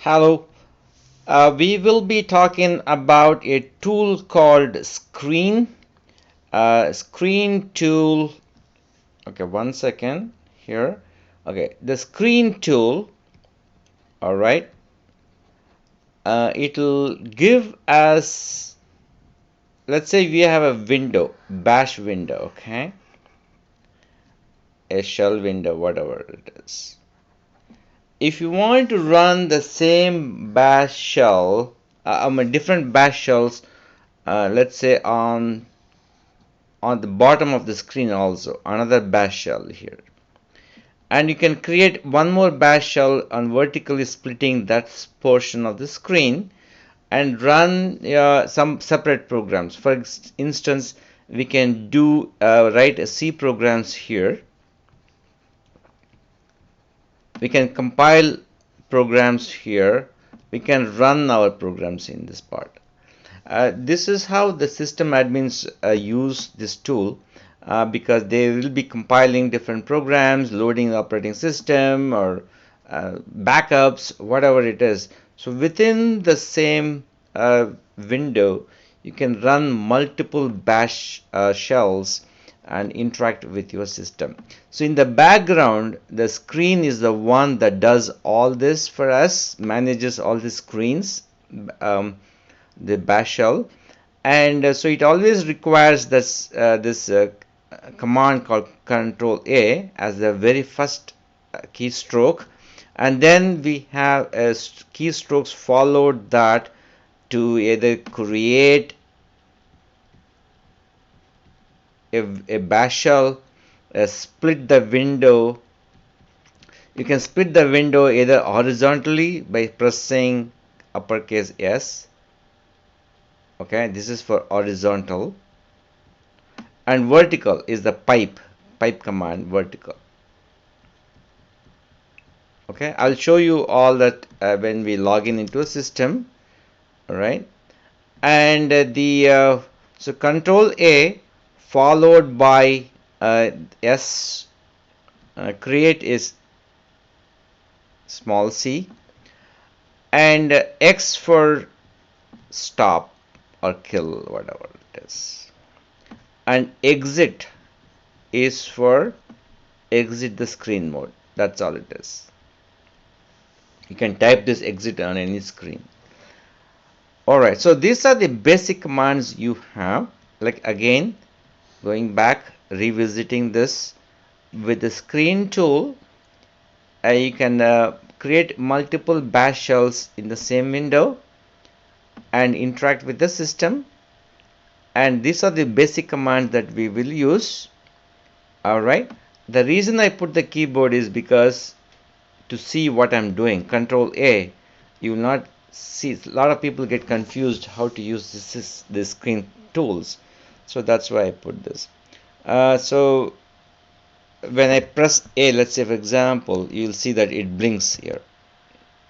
Hello. We will be talking about a tool called Screen. Screen tool. Okay, 1 second here. Okay, the Screen tool. All right. It'll give us. Let's say we have a window, bash window. Okay, a shell window, whatever it is. If you want to run the same bash shell, different bash shells, let's say on the bottom of the screen also another bash shell here, and you can create one more bash shell on vertically splitting that portion of the screen and run some separate programs. For instance, we can do write C programs here. We can compile programs here. We can run our programs in this part. This is how the system admins use this tool, because they will be compiling different programs, loading the operating system or backups, whatever it is. So within the same window, you can run multiple bash shells and interact with your system. So in the background, the screen is the one that does all this for us, manages all the screens, the bash shell, and so it always requires this command called Control A as the very first keystroke, and then we have keystrokes followed that to either create a bash shell, split the window. You can split the window either horizontally by pressing uppercase S. Okay, this is for horizontal, and vertical is the pipe command, vertical. Okay, I'll show you all that when we log in into a system. All right, and so Control A followed by S, create is small c, and X for stop or kill, whatever it is, and exit is for exit the screen mode. That's all it is. You can type this exit on any screen. Alright, so these are the basic commands you have. Like again, going back, revisiting this with the screen tool, you can create multiple bash shells in the same window and interact with the system. And these are the basic commands that we will use. Alright, the reason I put the keyboard is because to see what I'm doing. Control A, you will not see. A lot of people get confused how to use this screen tools, so that's why I put this. So when I press A, let's say for example, you'll see that it blinks here.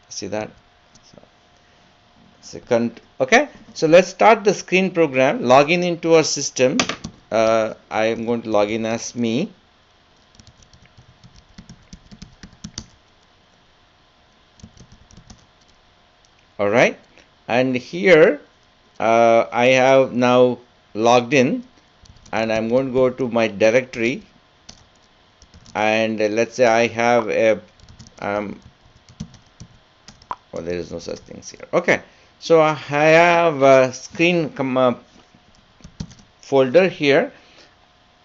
See that? Okay, so let's start the screen program. Log in into our system. I am going to log in as me. Alright, and here I have now logged in, and I'm going to go to my directory, and let's say I have a oh, there is no such things here. Okay, so I have a screen folder here.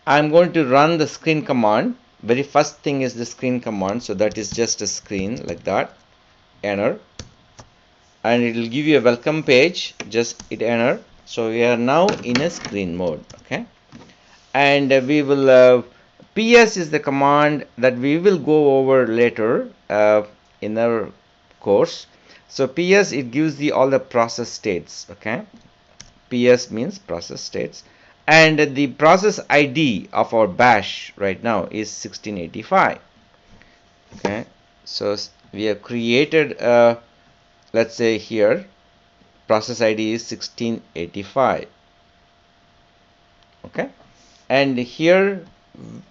I'm going to run the screen command. Very first thing is the screen command, so that is just a screen like that, enter, and it will give you a welcome page. Just hit enter. So we are now in a screen mode. Okay, and we will ps is the command that we will go over later in our course. So ps, it gives the all the process states. Okay, ps means process states, and the process id of our bash right now is 1685. Okay, so we have created let's say here process ID is 1685. Okay, and here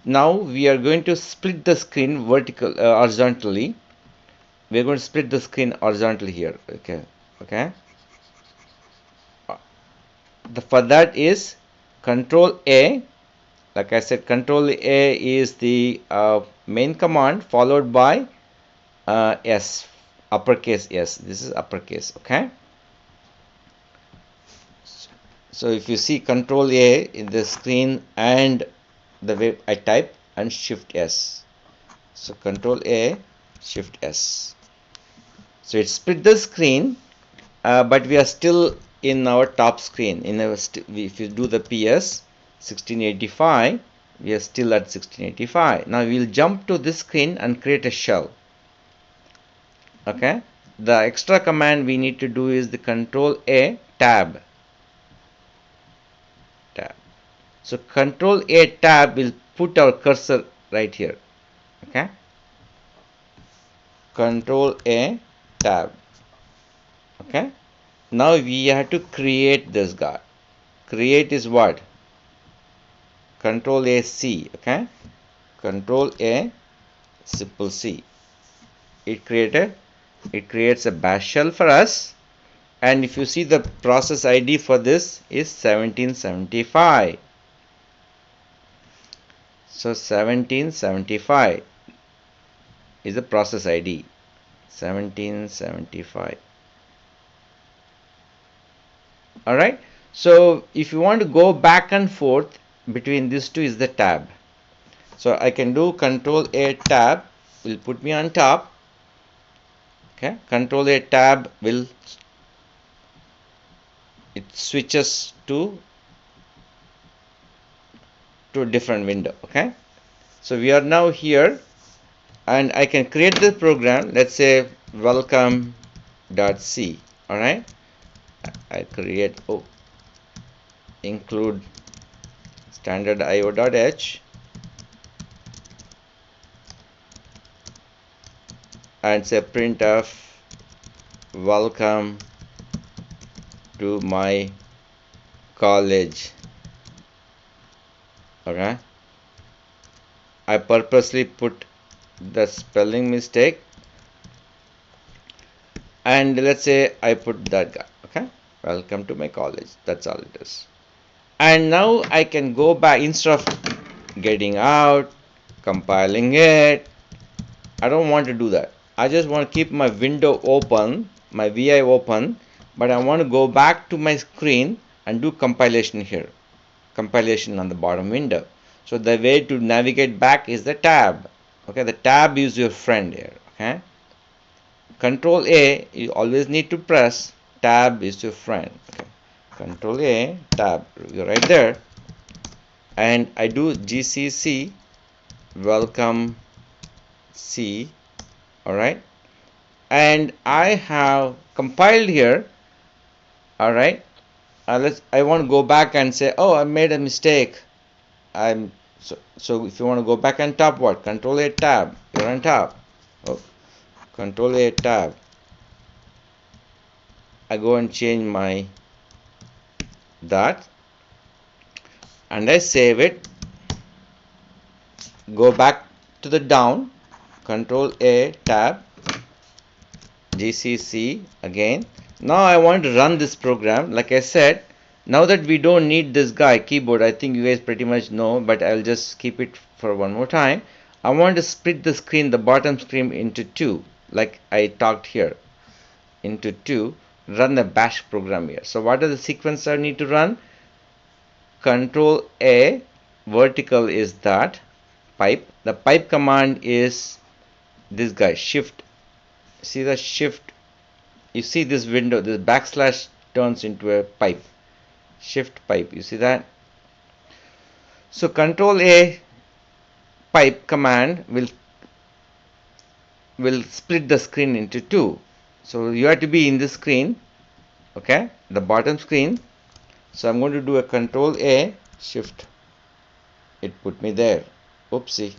now we are going to split the screen horizontally. we're going to split the screen horizontally here. Okay. For that is Control A. Like I said, Control A is the main command, followed by S, uppercase S. This is uppercase. Okay. So if you see Control A in the screen and the way I type, and Shift S. So Control A, Shift S. So it split the screen, but we are still in our top screen. If you do the PS 1685, we are still at 1685. Now we will jump to this screen and create a shell. Okay. The extra command we need to do is the Control A, Tab. So Control A, Tab will put our cursor right here. Okay. Control A, Tab. Okay. Now we have to create this guy. Create is what? Control A, C. Okay. Control A, simple C. It creates a bash shell for us. And if you see, the process ID for this is 1775. So 1775 is the process ID. 1775. Alright. So if you want to go back and forth between these two is the tab. So I can do Control A, Tab will put me on top. Okay. Control A, Tab will, it switches to a different window. Okay. So we are now here, and I can create the program. Let's say welcome.c. Alright. I create, include standard io.h and say printf welcome to my college. Okay. I purposely put the spelling mistake, and let's say I put that guy. Okay. Welcome to my college. That's all it is. And now I can go back. Instead of getting out, compiling it, I don't want to do that. I just want to keep my window open, my VI open, but I want to go back to my screen and do compilation here. Compilation on the bottom window. So the way to navigate back is the tab. Okay, the tab is your friend here. Okay. Control A, you always need to press. Tab is your friend. Okay. Control A, Tab. You're right there. And I do GCC welcome C. Alright. And I have compiled here. Alright. I want to go back and say, oh, I made a mistake. So if you want to go back and top, what? Control A, Tab. You're on top. Oh, Control A, Tab. I go and change my that, and I save it. Go back to the down. Control A, Tab. GCC again. Now I want to run this program. Like I said, now that we don't need this guy keyboard, I think you guys pretty much know, but I'll just keep it for one more time. I want to split the screen, the bottom screen, into two, like I talked here, into two. Run a bash program here. So what are the sequence I need to run? Control A, vertical is that pipe. The pipe command is this guy, shift. See the shift? You see this window, this backslash turns into a pipe. Shift pipe, you see that? So Control A, pipe command will split the screen into two. So you have to be in this screen, okay, the bottom screen. So I'm going to do a Control A, Shift. It put me there. Oopsie.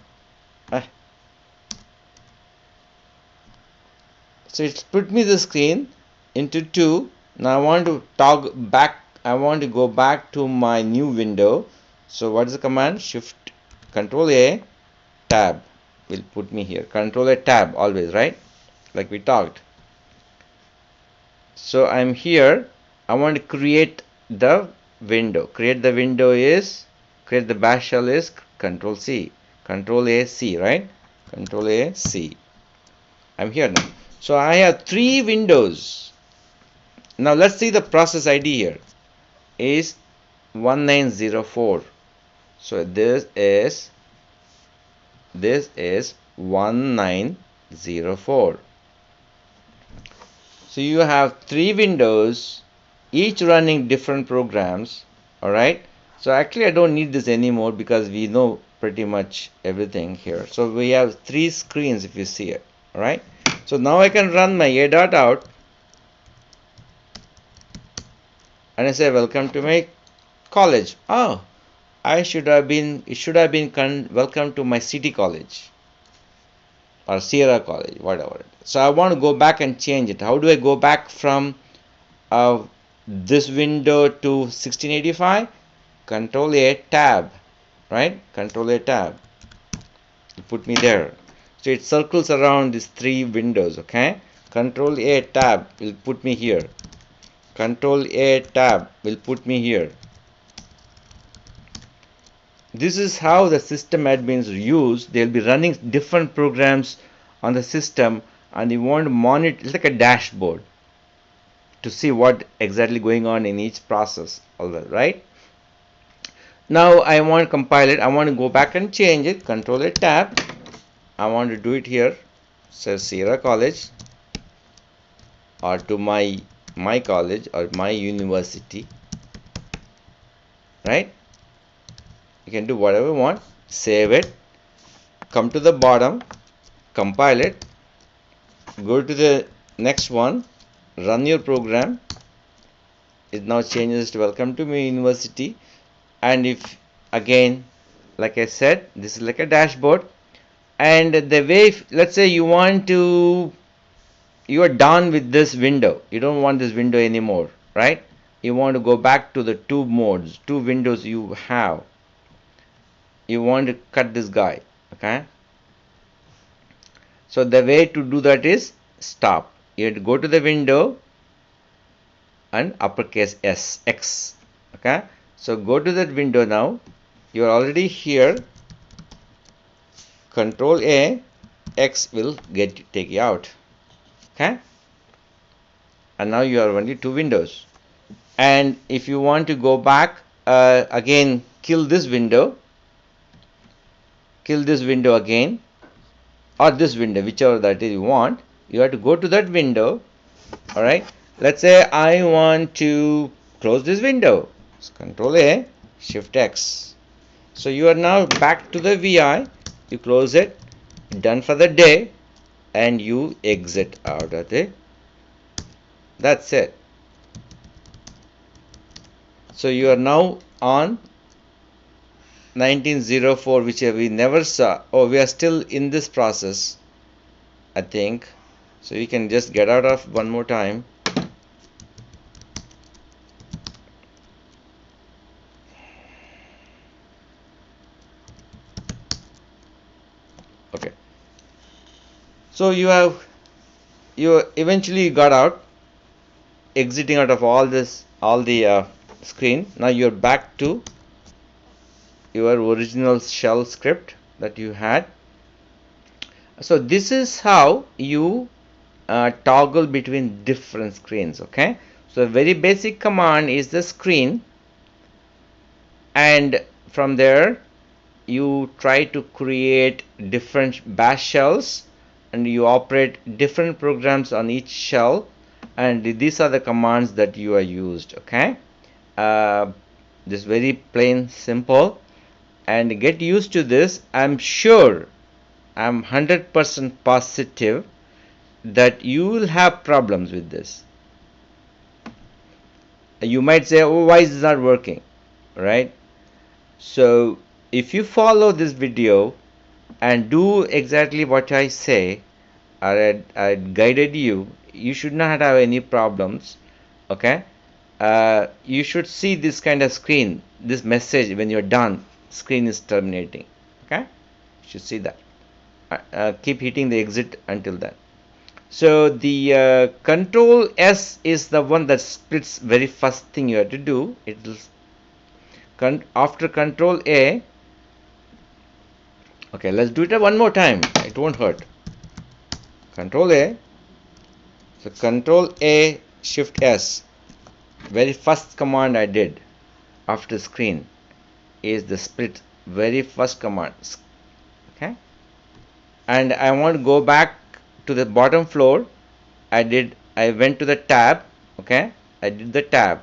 So it split me the screen into two. Now I want to toggle back. I want to go back to my new window. So what is the command? Shift, Control A, Tab will put me here. Control A, Tab always, right? like we talked. So I'm here. I want to create the window. Create the bash shell is Control C, Control A C, right? Control A C. I'm here now. So I have 3 windows. Now let's see the process ID here is 1904. So this is 1904. So you have 3 windows, each running different programs. Alright. So actually I don't need this anymore because we know pretty much everything here. So we have 3 screens if you see it. Alright. So now I can run my a.out and I say welcome to my college. Oh, it should have been welcome to my city college or Sierra College, whatever. So I want to go back and change it. How do I go back from this window to 1685? Control A tab, right? Control A tab. Put me there. So it circles around these 3 windows, okay? Control A tab will put me here. Control A tab will put me here. This is how the system admins use. They'll be running different programs on the system and they want to monitor. It's like a dashboard to see what exactly going on in each process. Right? Now I want to compile it. I want to go back and change it. Control A tab. I want to do it here. Says Sierra College or to my college or my university. Right? You can do whatever you want. Save it. Come to the bottom. Compile it. Go to the next one. Run your program. It now changes to welcome to my university. And if again, like I said, this is like a dashboard. And the way, let's say you want to, you are done with this window. You don't want this window anymore, right? You want to go back to the 2 modes, 2 windows you have. You want to cut this guy, okay? So the way to do that is stop. You have to go to the window and uppercase S, X, okay? So go to that window now. You are already here. Control A, X will take you out, okay? And now you are only 2 windows. And if you want to go back, again kill this window again, or this window, whichever that is you want. You have to go to that window. Alright, let's say I want to close this window. So Control A, Shift X. So you are now back to the VI. You close it, done for the day, and you exit out of it. That's it. So you are now on 1904, which we never saw. Oh, we are still in this process, I think. So we can just get out of one more time. Okay. So you eventually got out, exiting out of all the screen. Now you're back to your original shell script that you had. So this is how you toggle between different screens, okay? So a very basic command is the screen, and from there you try to create different bash shells and you operate different programs on each shell, and these are the commands that you are used, okay? This very plain simple, and get used to this. I'm sure, I'm 100% positive that you will have problems with this. You might say, oh, why is this not working, right? So if you follow this video and do exactly what I say, I guided you, you should not have any problems, okay? You should see this kind of screen, this message when you're done, screen is terminating, okay? You should see that. Keep hitting the exit until then. So the control S is the one that splits very first thing you have to do. It will after control A. Okay, let's do it one more time. It won't hurt. Control A. So control A, shift S. Very first command I did after screen is the split. Very first command. Okay. And I want to go back to the bottom floor. I went to the tab. Okay. I did the tab.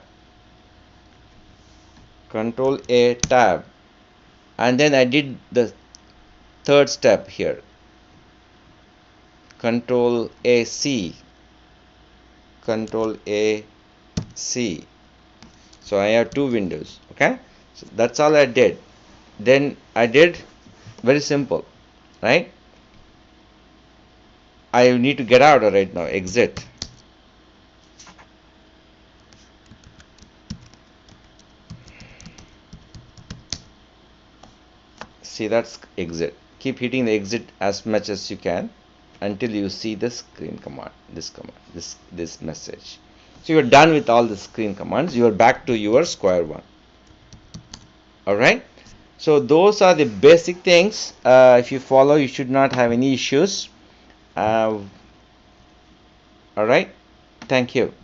Control A, tab. And then I did the third step here. Control A, C. Control A, C. So I have two windows. Okay. So that's all I did. Then I did very simple, right? I need to get out right now. Exit. See, that's exit. Keep hitting the exit as much as you can until you see the screen command, this message. So you're done with all the screen commands. You are back to your square one. All right. So those are the basic things. If you follow, you should not have any issues. All right. Thank you.